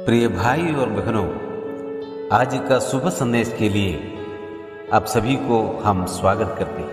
प्रिय भाई और बहनों, आज का शुभ संदेश के लिए आप सभी को हम स्वागत करते हैं।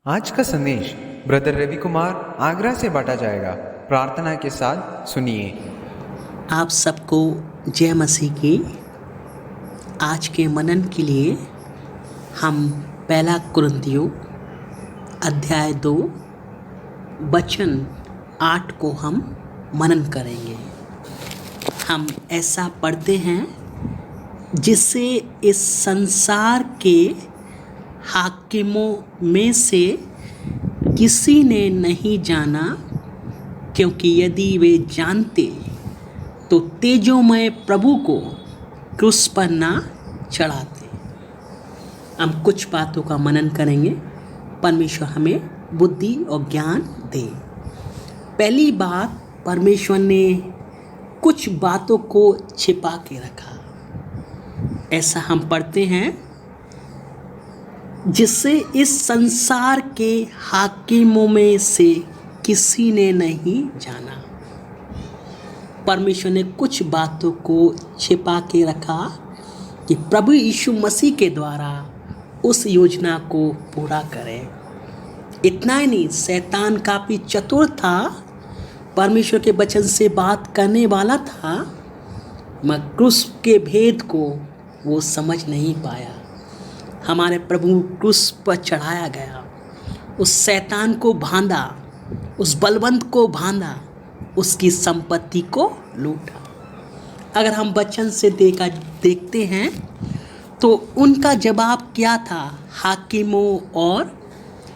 आज का संदेश ब्रदर रवि कुमार आगरा से बांटा जाएगा। प्रार्थना के साथ सुनिए। आप सबको जय मसीह की। आज के मनन के लिए हम पहला कुरिन्थियों अध्याय 2 वचन 8 को हम मनन करेंगे। हम ऐसा पढ़ते हैं, जिससे इस संसार के हाकिमों में से किसी ने नहीं जाना, क्योंकि यदि वे जानते तो तेजोमय प्रभु को क्रूस पर ना चढ़ाते। हम कुछ बातों का मनन करेंगे। परमेश्वर हमें बुद्धि और ज्ञान दे। पहली बात, परमेश्वर ने कुछ बातों को छिपा के रखा। ऐसा हम पढ़ते हैं, जिससे इस संसार के हाकिमों में से किसी ने नहीं जाना। परमेश्वर ने कुछ बातों को छिपा के रखा कि प्रभु यीशु मसीह के द्वारा उस योजना को पूरा करे। इतना ही नहीं, शैतान काफ़ी चतुर था, परमेश्वर के वचन से बात करने वाला था, मगर क्रूस के भेद को वो समझ नहीं पाया। हमारे प्रभु क्रूस पर चढ़ाया गया, उस शैतान को बांधा, उस बलवंत को बांधा, उसकी संपत्ति को लूटा। अगर हम वचन से देखते हैं तो उनका जवाब क्या था? हाकिमों और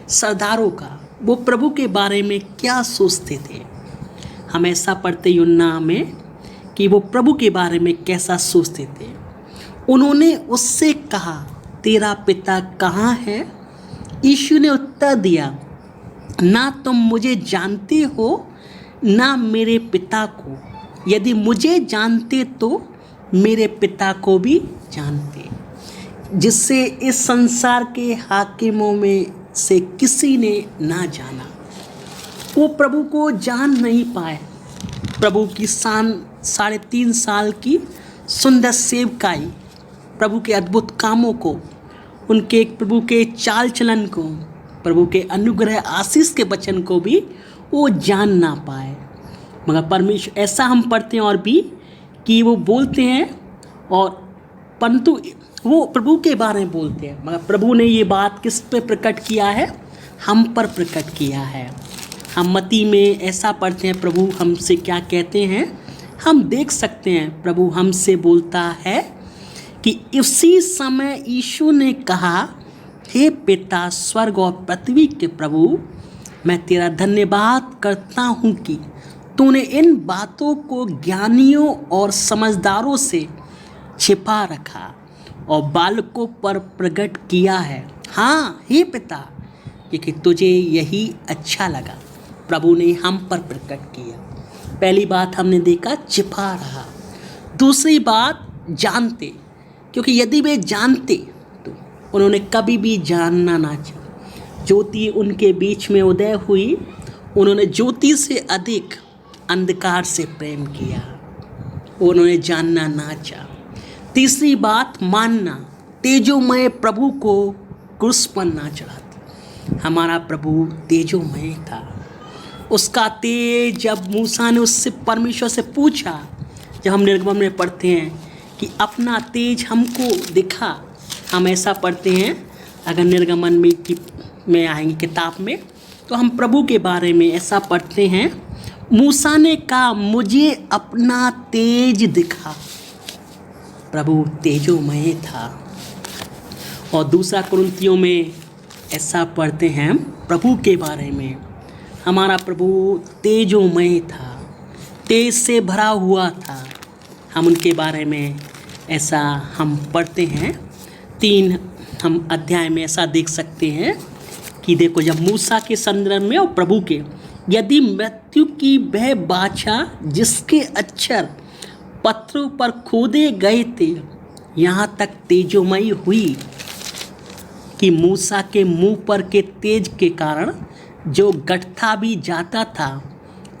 सरदारों का, वो प्रभु के बारे में क्या सोचते थे? हम ऐसा पढ़ते यूहन्ना में कि वो प्रभु के बारे में कैसा सोचते थे। उन्होंने उससे कहा, तेरा पिता कहाँ है? यीशु ने उत्तर दिया, ना तुम मुझे जानते हो, ना मेरे पिता को। यदि मुझे जानते तो मेरे पिता को भी जानते। जिससे इस संसार के हाकिमों में से किसी ने ना जाना। वो प्रभु को जान नहीं पाए। प्रभु की 3.5 साल की सुंदर सेवकाई, प्रभु के अद्भुत कामों को, उनके प्रभु के चाल चलन को, प्रभु के अनुग्रह आशीष के वचन को भी वो जान ना पाए। मगर परमेश्वर, ऐसा हम पढ़ते हैं और भी कि वो बोलते हैं, और परंतु वो प्रभु के बारे में बोलते हैं, मगर प्रभु ने ये बात किस पे प्रकट किया है? हम पर प्रकट किया है। हम मत्ती में ऐसा पढ़ते हैं, प्रभु हमसे क्या कहते हैं हम देख सकते हैं। प्रभु हमसे बोलता है कि उसी समय यीशु ने कहा, हे पिता, स्वर्ग और पृथ्वी के प्रभु, मैं तेरा धन्यवाद करता हूँ कि तूने इन बातों को ज्ञानियों और समझदारों से छिपा रखा और बालकों पर प्रकट किया है। हाँ हे पिता, क्योंकि तुझे यही अच्छा लगा। प्रभु ने हम पर प्रकट किया। पहली बात हमने देखा, छिपा रहा। दूसरी बात, जानते, क्योंकि यदि वे जानते तो उन्होंने कभी भी जानना ना चाहा। ज्योति उनके बीच में उदय हुई, उन्होंने ज्योति से अधिक अंधकार से प्रेम किया, उन्होंने जानना ना चाहा। तीसरी बात, मानना, तेजोमय प्रभु को क्रूस पर ना चढ़ाते। हमारा प्रभु तेजोमय था। उसका तेज, जब मूसा ने उससे परमेश्वर से पूछा, जब हम निर्गमन में पढ़ते हैं कि अपना तेज हमको दिखा, हम ऐसा पढ़ते हैं, अगर निर्गमन में आएंगे किताब में, तो हम प्रभु के बारे में ऐसा पढ़ते हैं, मूसा ने कहा मुझे अपना तेज दिखा। प्रभु तेजोमय था। और दूसरा कुरिन्थियों में ऐसा पढ़ते हैं हम प्रभु के बारे में, हमारा प्रभु तेजोमय था, तेज से भरा हुआ था। हम उनके बारे में ऐसा हम पढ़ते हैं। 3 हम अध्याय में ऐसा देख सकते हैं कि देखो, जब मूसा के संदर्भ में और प्रभु के, यदि मृत्यु की वह बाछा जिसके अक्षर पत्थरों पर खोदे गए थे यहाँ तक तेजोमयी हुई कि मूसा के मुंह पर के तेज के कारण जो गठता भी जाता था,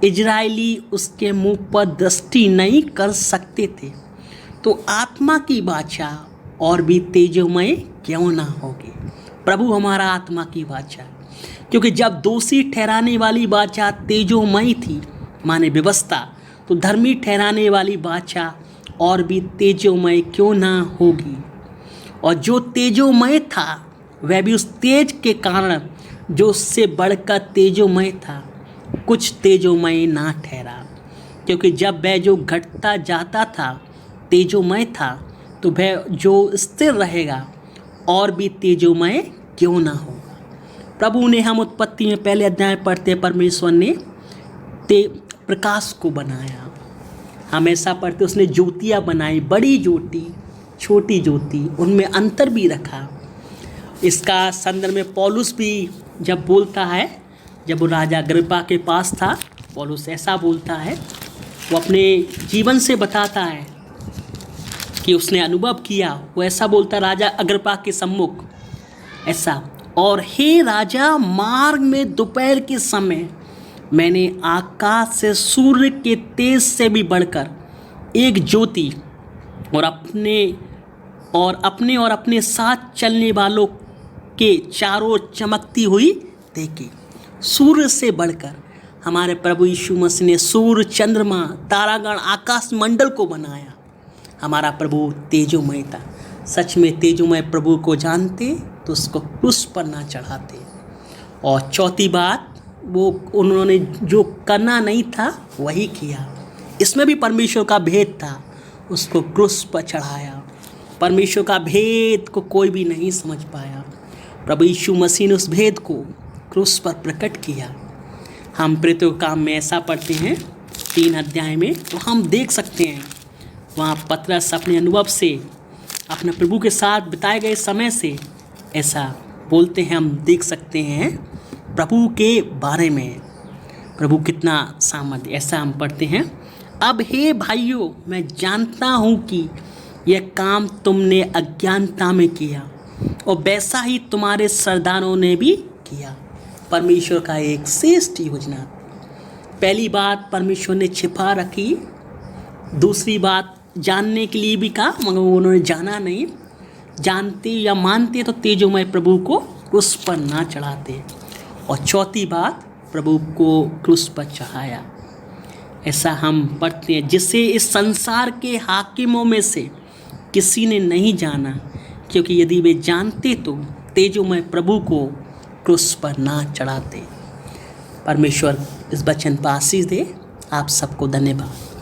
इजरायली उसके मुंह पर दृष्टि नहीं कर सकते थे, तो आत्मा की बाछा और भी तेजोमय क्यों ना होगी। प्रभु हमारा आत्मा की बाछा, क्योंकि जब दोषी ठहराने वाली बाछा तेजोमय थी, माने व्यवस्था, तो धर्मी ठहराने वाली बाछा और भी तेजोमय क्यों ना होगी। और जो तेजोमय था वह भी उस तेज के कारण जो उससे बढ़कर तेजोमय था, कुछ तेजोमय ना ठहरा, क्योंकि जब वह जो घटता जाता था तेजोमय था, तो वह जो स्थिर रहेगा और भी तेजोमय क्यों ना होगा। प्रभु ने, हम उत्पत्ति में पहले अध्याय पढ़ते, परमेश्वर ने प्रकाश को बनाया। हम ऐसा पढ़ते, उसने ज्योतियाँ बनाई, बड़ी ज्योति, छोटी ज्योति, उनमें अंतर भी रखा। इसका संदर्भ में पौलुस भी जब बोलता है, जब वो राजा अग्रिप्पा के पास था, पौलुस ऐसा बोलता है, वो अपने जीवन से बताता है कि उसने अनुभव किया। वो ऐसा बोलता राजा अग्रिप्पा के सम्मुख ऐसा, और हे राजा, मार्ग में दोपहर के समय मैंने आकाश से सूर्य के तेज से भी बढ़कर एक ज्योति और अपने साथ चलने वालों के चारों ओर चमकती हुई देखी। सूर्य से बढ़कर हमारे प्रभु यीशु मसीह ने सूर्य, चंद्रमा, तारागण, आकाश मंडल को बनाया। हमारा प्रभु तेजोमय था। सच में तेजोमय प्रभु को जानते तो उसको क्रूस पर ना चढ़ाते। और चौथी बात, वो उन्होंने जो करना नहीं था वही किया। इसमें भी परमेश्वर का भेद था, उसको क्रूस पर चढ़ाया। परमेश्वर का भेद को कोई भी नहीं समझ पाया, प्रभु यीशु मसीह ने उस भेद को क्रूस पर प्रकट किया। हम प्रेरितों के काम में ऐसा पढ़ते हैं 3 अध्याय में, तो हम देख सकते हैं वहाँ पतरस अपने अनुभव से, अपने प्रभु के साथ बिताए गए समय से ऐसा बोलते हैं। हम देख सकते हैं प्रभु के बारे में, प्रभु कितना सामर्थ्य। ऐसा हम पढ़ते हैं, अब हे भाइयों, मैं जानता हूँ कि यह काम तुमने अज्ञानता में किया और वैसा ही तुम्हारे सरदारों ने भी किया। परमेश्वर का एक श्रेष्ठ योजना। पहली बात, परमेश्वर ने छिपा रखी। दूसरी बात, जानने के लिए भी कहा, मगर उन्होंने जाना नहीं। जानते या मानते तो तेजोमय प्रभु को क्रूस पर ना चढ़ाते। और चौथी बात, प्रभु को क्रूस पर चढ़ाया। ऐसा हम पढ़ते हैं, जिसे इस संसार के हाकिमों में से किसी ने नहीं जाना, क्योंकि यदि वे जानते तो तेजोमय प्रभु को क्रूस पर ना चढ़ाते। परमेश्वर इस वचन पर आशीष दे। आप सबको धन्यवाद।